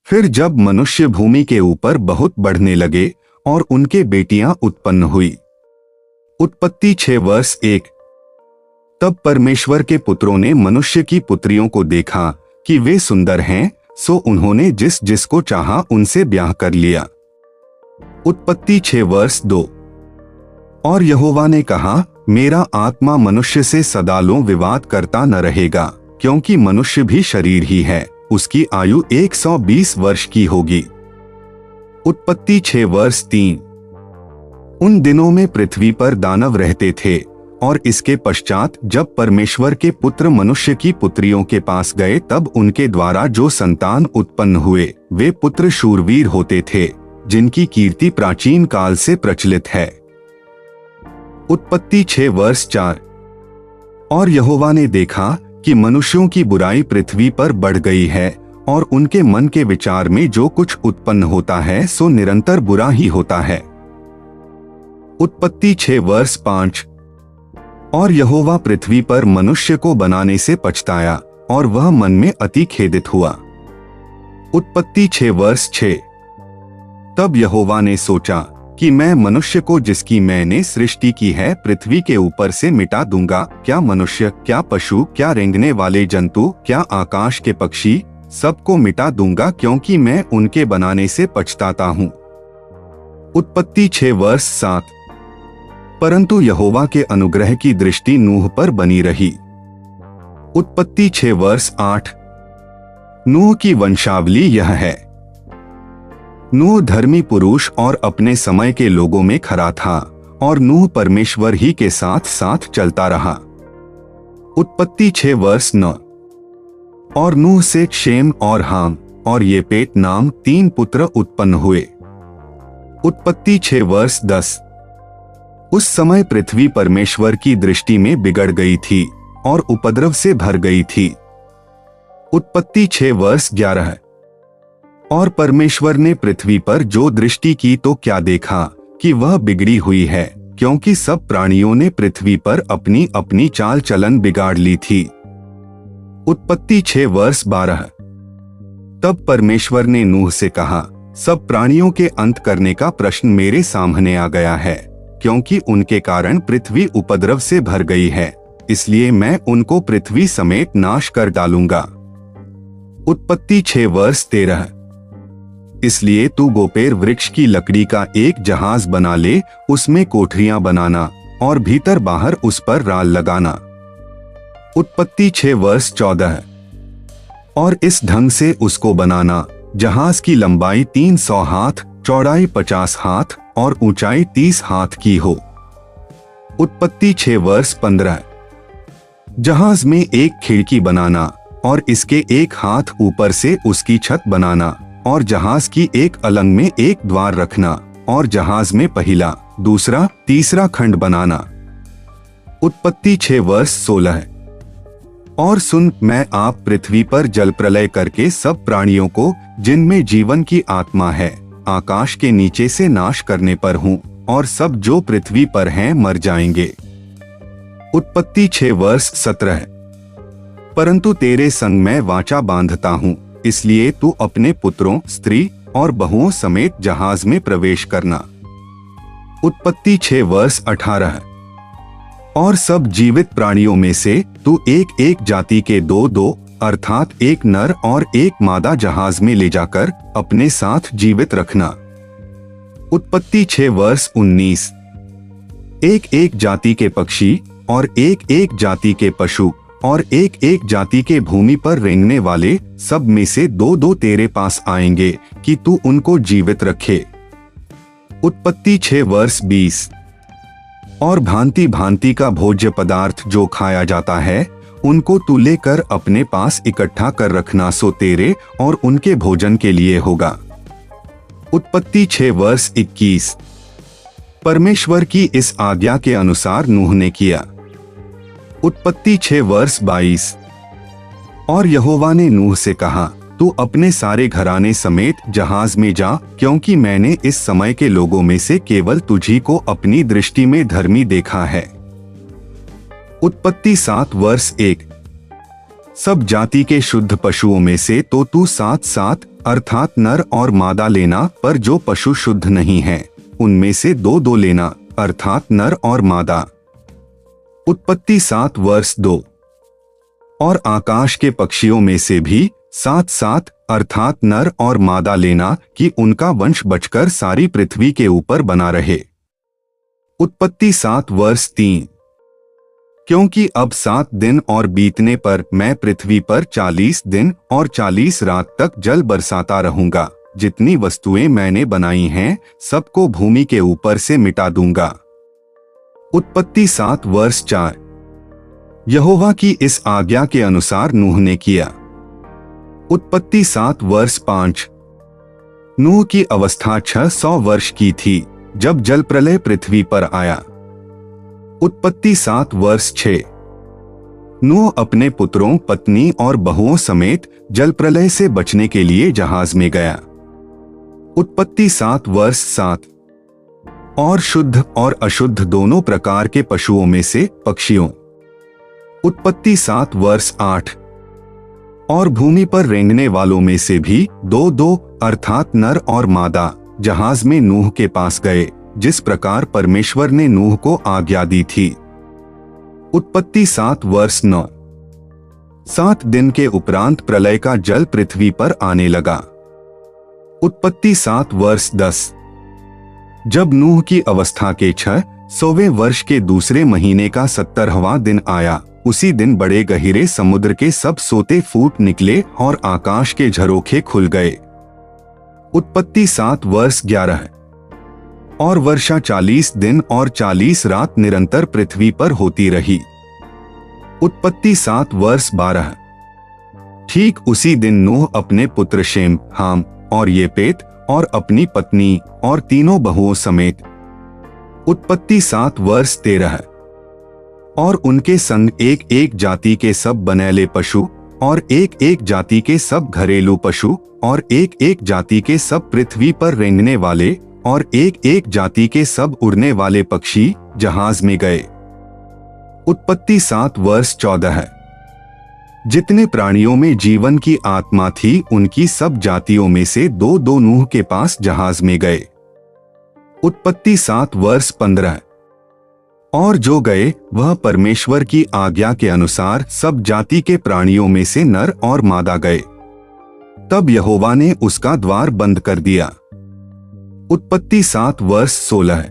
फिर जब मनुष्य भूमि के ऊपर बहुत बढ़ने लगे और उनके बेटियां उत्पन्न हुई। उत्पत्ति 6:1। तब परमेश्वर के पुत्रों ने मनुष्य की पुत्रियों को देखा कि वे सुंदर हैं, सो उन्होंने जिस जिसको चाहा उनसे ब्याह कर लिया। उत्पत्ति 6:2। और यहोवा ने कहा, मेरा आत्मा मनुष्य से सदालों विवाद करता न रहेगा, क्योंकि मनुष्य भी शरीर ही है, उसकी आयु 120 वर्ष की होगी। उत्पत्ति 6:3। उन दिनों में पृथ्वी पर दानव रहते थे, और इसके पश्चात जब परमेश्वर के पुत्र मनुष्य की पुत्रियों के पास गए तब उनके द्वारा जो संतान उत्पन्न हुए वे पुत्र शूरवीर होते थे, जिनकी कीर्ति प्राचीन काल से प्रचलित है। उत्पत्ति 6:4। और यहोवा ने देखा कि मनुष्यों की बुराई पृथ्वी पर बढ़ गई है, और उनके मन के विचार में जो कुछ उत्पन्न होता है सो निरंतर बुरा ही होता है। उत्पत्ति 6:5। और यहोवा पृथ्वी पर मनुष्य को बनाने से पछताया, और वह मन में अति खेदित हुआ। उत्पत्ति 6:6। तब यहोवा ने सोचा कि मैं मनुष्य को जिसकी मैंने सृष्टि की है पृथ्वी के ऊपर से मिटा दूंगा, क्या मनुष्य, क्या पशु, क्या रेंगने वाले जंतु, क्या आकाश के पक्षी, सबको मिटा दूंगा, क्योंकि मैं उनके बनाने से पछताता हूँ। उत्पत्ति 6:7। परंतु यहोवा के अनुग्रह की दृष्टि नूह पर बनी रही। उत्पत्ति 6:8। नूह की वंशावली यह है। नूह धर्मी पुरुष और अपने समय के लोगों में खरा था, और नूह परमेश्वर ही के साथ साथ चलता रहा। उत्पत्ति 6:9। और नूह से शेम और हाम और येपेत नाम 3 पुत्र उत्पन्न हुए। उत्पत्ति 6:10। उस समय पृथ्वी परमेश्वर की दृष्टि में बिगड़ गई थी और उपद्रव से भर गई थी। उत्पत्ति 6:11। और परमेश्वर ने पृथ्वी पर जो दृष्टि की तो क्या देखा कि वह बिगड़ी हुई है, क्योंकि सब प्राणियों ने पृथ्वी पर अपनी अपनी चाल चलन बिगाड़ ली थी। उत्पत्ति 6:12। तब परमेश्वर ने नूह से कहा, सब प्राणियों के अंत करने का प्रश्न मेरे सामने आ गया है, क्योंकि उनके कारण पृथ्वी उपद्रव से भर गई है, इसलिए मैं उनको पृथ्वी समेत नाश कर डालूंगा। उत्पत्ति 6:13। इसलिए तू गोपेर वृक्ष की लकड़ी का एक जहाज बना ले, उसमें कोठरियां बनाना और भीतर बाहर उस पर राल लगाना। उत्पत्ति 6:14। और इस ढंग से उसको बनाना, जहाज की लंबाई 300 हाथ, चौड़ाई 50 हाथ और ऊंचाई 30 हाथ की हो। उत्पत्ति 6:15। जहाज में एक खिड़की बनाना और इसके एक हाथ ऊपर से उसकी छत बनाना, और जहाज की एक अलंग में एक द्वार रखना, और जहाज में पहला, दूसरा, तीसरा खंड बनाना। उत्पत्ति 6:16। और सुन, मैं आप पृथ्वी पर जल प्रलय करके सब प्राणियों को जिनमें जीवन की आत्मा है आकाश के नीचे से नाश करने पर हूँ, और सब जो पृथ्वी पर हैं मर जाएंगे। उत्पत्ति 6:17। परंतु तेरे संग मैं वाचा बांधता हूँ, इसलिए तू अपने पुत्रों, स्त्री और बहुओं समेत जहाज में प्रवेश करना। उत्पत्ति 6:18। और सब जीवित प्राणियों में से तू एक एक जाति के 2-2 अर्थात एक नर और एक मादा जहाज में ले जाकर अपने साथ जीवित रखना। उत्पत्ति 6:19। एक एक जाति के पक्षी और एक एक जाति के पशु और एक एक जाति के भूमि पर रेंगने वाले सब में से 2-2 तेरे पास आएंगे कि तू उनको जीवित रखे। उत्पत्ति 6:20। और भांति भांति का भोज्य पदार्थ जो खाया जाता है उनको तू लेकर अपने पास इकट्ठा कर रखना, सो तेरे और उनके भोजन के लिए होगा। उत्पत्ति 6:21। परमेश्वर की इस आज्ञा के अनुसार नूह ने किया। उत्पत्ति 6:22। और यहोवा ने नूह से कहा, तू अपने सारे घराने समेत जहाज में जा, क्योंकि मैंने इस समय के लोगों में से केवल तुझी को अपनी दृष्टि में धर्मी देखा है। उत्पत्ति 7:1। सब जाति के शुद्ध पशुओं में से तो तू 7-7 अर्थात नर और मादा लेना, पर जो पशु शुद्ध नहीं है उनमें से दो लेना, अर्थात नर और मादा। उत्पत्ति 7 वर्ष 2। और आकाश के पक्षियों में से भी 7 अर्थात नर और मादा लेना, कि उनका वंश बचकर सारी पृथ्वी के ऊपर बना रहे। उत्पत्ति 7 वर्ष 3। क्योंकि अब 7 दिन और बीतने पर मैं पृथ्वी पर 40 दिन और 40 रात तक जल बरसाता रहूंगा, जितनी वस्तुएं मैंने बनाई हैं सबको भूमि के ऊपर से मिटा दूंगा। उत्पत्ति 7 वर्ष 4। यहोवा की इस आज्ञा के अनुसार नूह ने किया। उत्पत्ति 7 वर्ष 5। नूह की अवस्था 600 वर्ष की थी जब जल प्रलय पृथ्वी पर आया। उत्पत्ति 7 वर्ष 6। नूह अपने पुत्रों, पत्नी और बहुओं समेत जल प्रलय से बचने के लिए जहाज में गया। उत्पत्ति 7 वर्ष 7। और शुद्ध और अशुद्ध दोनों प्रकार के पशुओं में से पक्षियों। उत्पत्ति 7 वर्ष 8। और भूमि पर रेंगने वालों में से भी दो अर्थात नर और मादा जहाज में नूह के पास गए, जिस प्रकार परमेश्वर ने नूह को आज्ञा दी थी। उत्पत्ति 7 वर्ष 9। 7 दिन के उपरांत प्रलय का जल पृथ्वी पर आने लगा। उत्पत्ति 7 वर्ष 10। जब नूह की अवस्था के 600वें वर्ष के दूसरे महीने का 70वां दिन आया, उसी दिन बड़े गहीरे समुद्र के सब सोते फूट निकले और आकाश के झरोखे खुल गए। उत्पत्ति 7 वर्ष 11। और वर्षा 40 दिन और 40 रात निरंतर पृथ्वी पर होती रही। उत्पत्ति 7 वर्ष 12। ठीक उसी दिन नूह अपने पुत्र शेम, हाम और येपेत और अपनी पत्नी और तीनों बहुओं समेत। उत्पत्ति 7 वर्ष 13। और उनके संग एक जाति के सब बनैले पशु और एक जाति के सब घरेलू पशु और एक जाति के सब पृथ्वी पर रेंगने वाले और एक जाति के सब उड़ने वाले पक्षी जहाज में गए। उत्पत्ति 7 वर्ष 14। जितने प्राणियों में जीवन की आत्मा थी उनकी सब जातियों में से दो नूह के पास जहाज में गए। उत्पत्ति 7 वर्ष 15। और जो गए वह परमेश्वर की आज्ञा के अनुसार सब जाति के प्राणियों में से नर और मादा गए। तब यहोवा ने उसका द्वार बंद कर दिया। उत्पत्ति 7 वर्ष 16।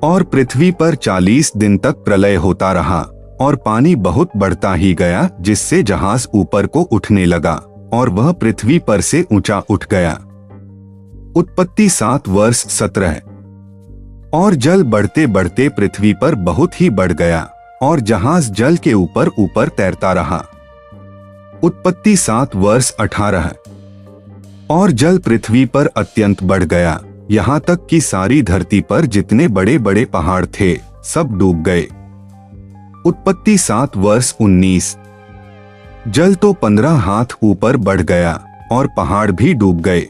और पृथ्वी पर 40 दिन तक प्रलय होता रहा और पानी बहुत बढ़ता ही गया, जिससे जहाज ऊपर को उठने लगा और वह पृथ्वी पर से ऊंचा उठ गया। उत्पत्ति 7 वर्ष 17। और जल बढ़ते बढ़ते पृथ्वी पर बहुत ही बढ़ गया और जहाज जल के ऊपर ऊपर तैरता रहा। उत्पत्ति 7 वर्ष 18। और जल पृथ्वी पर अत्यंत बढ़ गया, यहाँ तक कि सारी धरती पर जितने बड़े बड़े पहाड़ थे सब डूब गए। उत्पत्ति 7 वर्ष 19। जल तो 15 हाथ ऊपर बढ़ गया और पहाड़ भी डूब गए।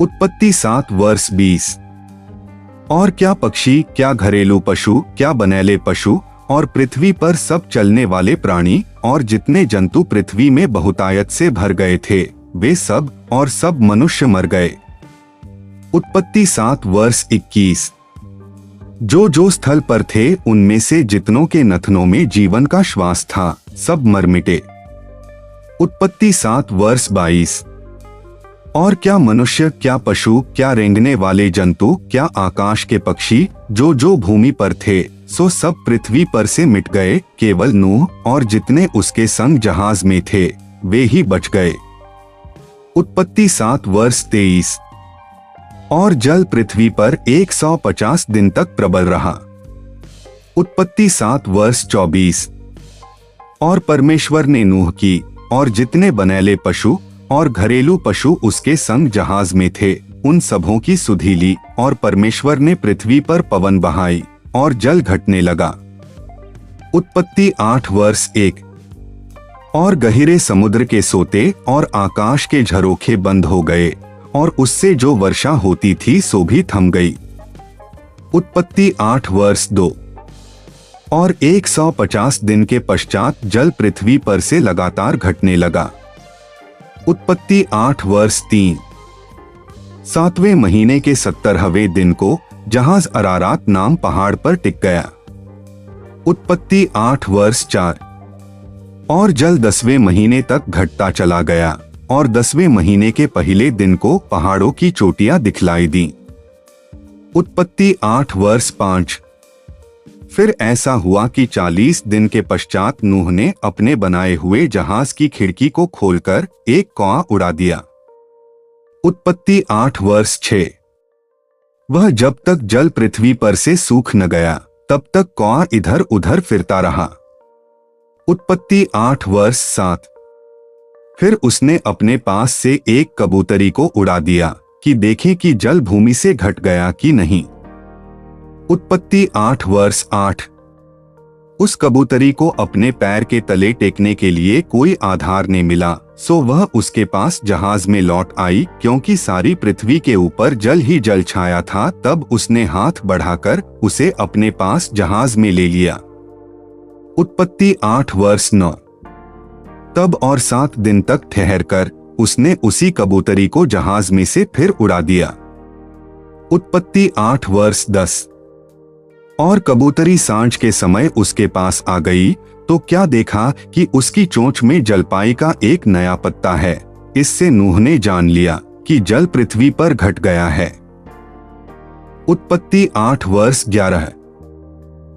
उत्पत्ति 7 वर्ष 20। और क्या पक्षी, क्या घरेलू पशु, क्या बनैले पशु और पृथ्वी पर सब चलने वाले प्राणी और जितने जंतु पृथ्वी में बहुतायत से भर गए थे, वे सब और सब मनुष्य मर गए। उत्पत्ति 7 वर्ष 21। जो स्थल पर थे उनमें से जितनों के नथनों में जीवन का श्वास था सब मर मिटे। उत्पत्ति 7 वर्ष 22। और क्या मनुष्य, क्या पशु, क्या रेंगने वाले जंतु, क्या आकाश के पक्षी, जो भूमि पर थे, सो सब पृथ्वी पर से मिट गए, केवल नूह और जितने उसके संग जहाज में थे वे ही बच गए। उत्पत्ति 7 वर्ष 23। और जल पृथ्वी पर 150 दिन तक प्रबल रहा। उत्पत्ति 7 वर्ष 24। और परमेश्वर ने नूह की और जितने बनैले पशु और घरेलू पशु उसके संग जहाज में थे उन सबों की सुधि ली, और परमेश्वर ने पृथ्वी पर पवन बहाई और जल घटने लगा। उत्पत्ति 8 वर्ष 1। और गहरे समुद्र के सोते और आकाश के झरोखे बंद हो गए और उससे जो वर्षा होती थी सो भी थम गई। उत्पत्ति 8 वर्ष 2। और 150 दिन के पश्चात जल पृथ्वी पर से लगातार घटने लगा। उत्पत्ति 8 वर्ष 3। 7वें महीने के 70वें दिन को जहाज अरारात नाम पहाड़ पर टिक गया। उत्पत्ति 8 वर्ष 4। और जल 10वें महीने तक घटता चला गया और 10वें महीने के पहले दिन को पहाड़ों की चोटियां दिखलाई दी। उत्पत्ति 8 वर्ष 5। फिर ऐसा हुआ कि 40 दिन के पश्चात नूह ने अपने बनाए हुए जहाज की खिड़की को खोलकर एक कौआ उड़ा दिया। उत्पत्ति 8 वर्ष 6। वह जब तक जल पृथ्वी पर से सूख न गया तब तक कौआ इधर उधर फिरता रहा। उत्पत्ति 8 वर्ष 7। फिर उसने अपने पास से एक कबूतरी को उड़ा दिया कि देखें कि जल भूमि से घट गया कि नहीं। उत्पत्ति 8 वर्ष 8। उस कबूतरी को अपने पैर के तले टेकने के लिए कोई आधार नहीं मिला, सो वह उसके पास जहाज में लौट आई, क्योंकि सारी पृथ्वी के ऊपर जल ही जल छाया था। तब उसने हाथ बढ़ाकर उसे अपने पास जहाज में ले लिया। उत्पत्ति 8 वर्ष 9। तब और 7 दिन तक ठहरकर उसने उसी कबूतरी को जहाज में से फिर उड़ा दिया। उत्पत्ति 8 वर्ष 10। और कबूतरी सांझ के समय उसके पास आ गई तो क्या देखा कि उसकी चोंच में जलपाई का एक नया पत्ता है। इससे नूह ने जान लिया कि जल पृथ्वी पर घट गया है। उत्पत्ति 8 वर्ष 11।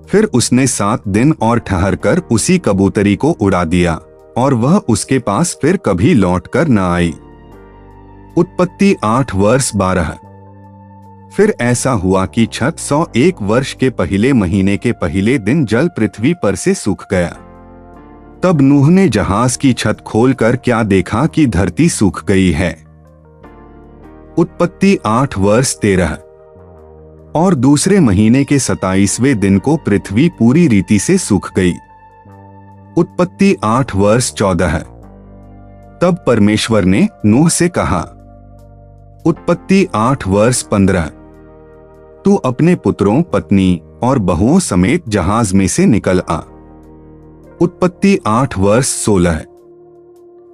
फिर उसने 7 दिन और ठहरकर उसी कबूतरी को उड़ा दिया और वह उसके पास फिर कभी लौटकर न आई। उत्पत्ति 8 वर्ष 12। फिर ऐसा हुआ कि 601 वर्ष के पहले महीने के पहले दिन जल पृथ्वी पर से सूख गया। तब नूह ने जहाज की छत खोलकर क्या देखा कि धरती सूख गई है। उत्पत्ति 8 वर्ष 13। और दूसरे महीने के 27वें दिन को पृथ्वी पूरी रीति से सूख गई। उत्पत्ति 8 वर्ष 14। तब परमेश्वर ने नूह से कहा। उत्पत्ति 8 वर्ष 15। तू अपने पुत्रों, पत्नी और बहुओं समेत जहाज में से निकल आ। उत्पत्ति 8 वर्ष 16।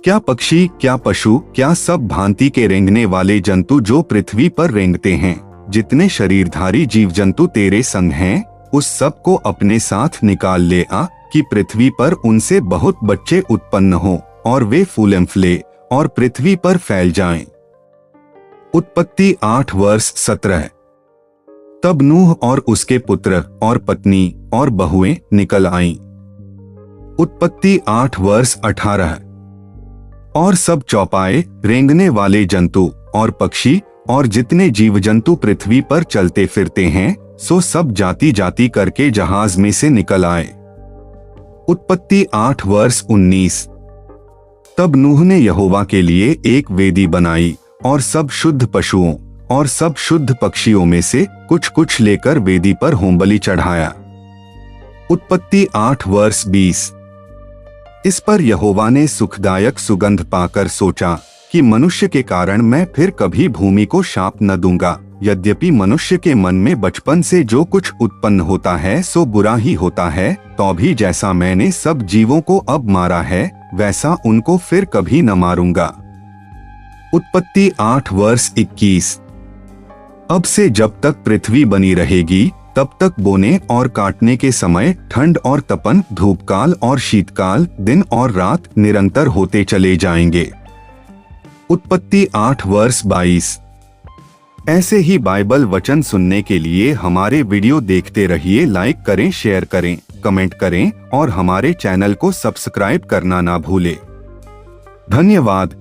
क्या पक्षी, क्या पशु, क्या सब भांति के रेंगने वाले जंतु जो पृथ्वी पर रेंगते हैं, जितने शरीरधारी जीव जंतु तेरे संग हैं, उस सब को अपने साथ निकाल ले आ, कि पृथ्वी पर उनसे बहुत बच्चे उत्पन्न हो और वे फूलें फले और पृथ्वी पर फैल जाएं। उत्पत्ति 8 वर्ष 17। तब नूह और उसके पुत्र और पत्नी और बहुएं निकल आईं। उत्पत्ति 8 वर्ष 18। और सब चौपाए, रेंगने वाले जंतु और पक्षी और जितने जीव जंतु पृथ्वी पर चलते फिरते हैं, सो सब जाति जाति करके जहाज में से निकल आए। उत्पत्ति 8 वर्ष 19। तब नूह ने यहोवा के लिए एक वेदी बनाई और सब शुद्ध पशुओं और सब शुद्ध पक्षियों में से कुछ कुछ लेकर वेदी पर होमबलि चढ़ाया। उत्पत्ति 8 वर्ष 20। इस पर यहोवा ने सुखदायक सुगंध पाकर सोचा कि मनुष्य के कारण मैं फिर कभी भूमि को शाप न दूंगा। यद्यपि मनुष्य के मन में बचपन से जो कुछ उत्पन्न होता है सो बुरा ही होता है, तो भी जैसा मैंने सब जीवों को अब मारा है, वैसा उनको फिर कभी न मारूंगा। उत्पत्ति 8 वर्ष 21। अब से जब तक पृथ्वी बनी रहेगी तब तक बोने और काटने के समय ठंड और तपन, धूपकाल और शीतकाल, दिन और रात निरंतर होते चले जाएंगे। उत्पत्ति 8 वर्ष 22। ऐसे ही बाइबल वचन सुनने के लिए हमारे वीडियो देखते रहिए। लाइक करें, शेयर करें, कमेंट करें और हमारे चैनल को सब्सक्राइब करना ना भूलें। धन्यवाद।